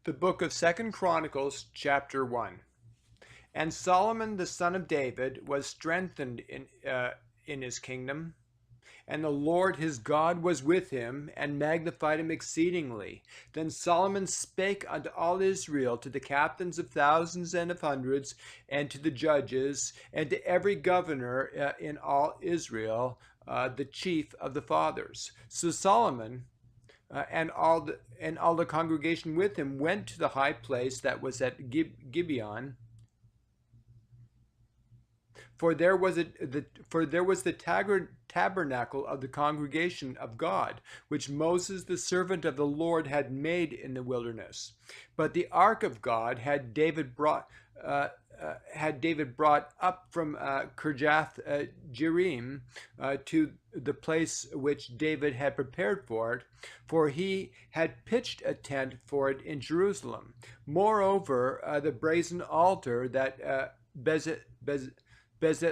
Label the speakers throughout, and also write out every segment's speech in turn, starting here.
Speaker 1: The book of Second Chronicles, chapter 1. And Solomon the son of David was strengthened in his kingdom, and the Lord his God was with him, and magnified him exceedingly. Then Solomon spake unto all Israel, to the captains of thousands and of hundreds, and to the judges, and to every governor in all Israel, the chief of the fathers. So Solomon and all the congregation with him went to the high place that was at Gibeon, for there was the tabernacle of the congregation of God, which Moses the servant of the Lord had made in the wilderness. But the ark of God had David brought up from Kirjath Jearim to the place which David had prepared for it, for he had pitched a tent for it in Jerusalem. Moreover, the brazen altar that Bezaleel,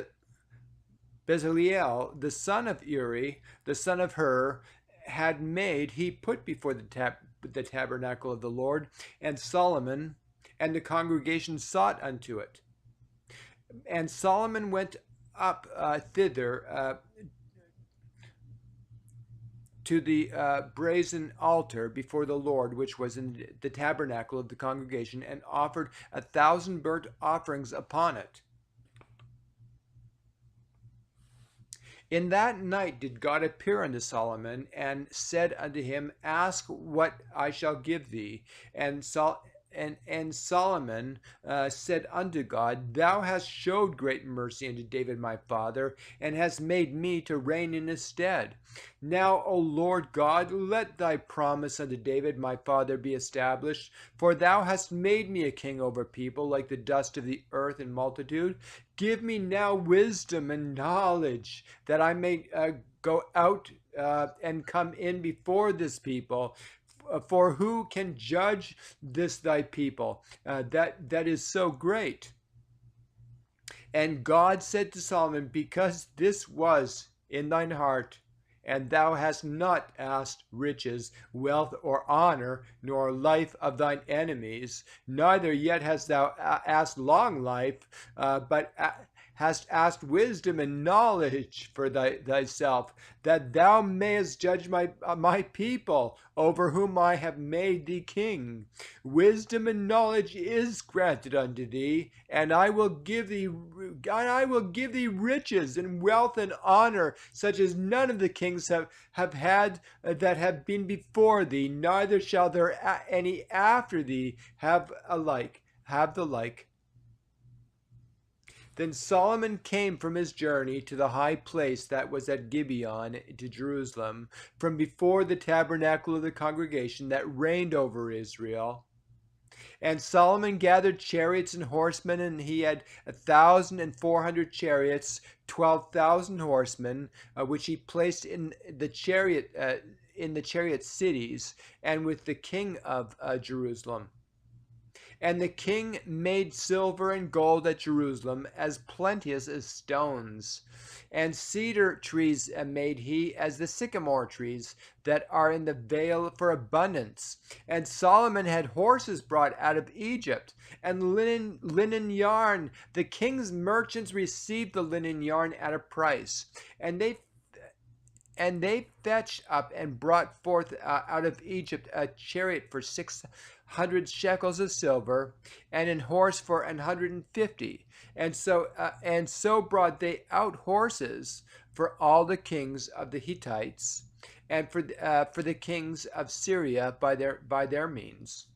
Speaker 1: the son of Uri, the son of Hur, had made, he put before the tabernacle of the Lord, and Solomon and the congregation sought unto it. And Solomon went up thither to the brazen altar before the Lord, which was in the tabernacle of the congregation, and offered 1,000 burnt offerings upon it. In that night did God appear unto Solomon, and said unto him, Ask what I shall give thee. And Solomon said unto God, Thou hast showed great mercy unto David my father, and hast made me to reign in his stead. Now, O Lord God, let thy promise unto David my father be established, for thou hast made me a king over people like the dust of the earth in multitude. Give me now wisdom and knowledge, that I may go out and come in before this people. For who can judge this thy people that is so great? And God said to Solomon, Because this was in thine heart, and thou hast not asked riches, wealth, or honor, nor life of thine enemies, neither yet hast thou asked long life, but hast asked wisdom and knowledge for thyself, that thou mayest judge my people, over whom I have made thee king. Wisdom and knowledge is granted unto thee, and I will give thee riches and wealth and honor, such as none of the kings have had that have been before thee, neither shall there any after thee have the like. Then Solomon came from his journey to the high place that was at Gibeon to Jerusalem, from before the tabernacle of the congregation that reigned over Israel. And Solomon gathered chariots and horsemen, and he had 1,400 chariots, 12,000 horsemen, which he placed in the chariot cities, and with the king of Jerusalem. And the king made silver and gold at Jerusalem as plenteous as stones. And cedar trees made he as the sycamore trees that are in the vale for abundance. And Solomon had horses brought out of Egypt, and linen yarn. The king's merchants received the linen yarn at a price. And they fetched up and brought forth out of Egypt a chariot for 600 shekels of silver, and an horse for 150. And so brought they out horses for all the kings of the Hittites, and for the kings of Syria by their means.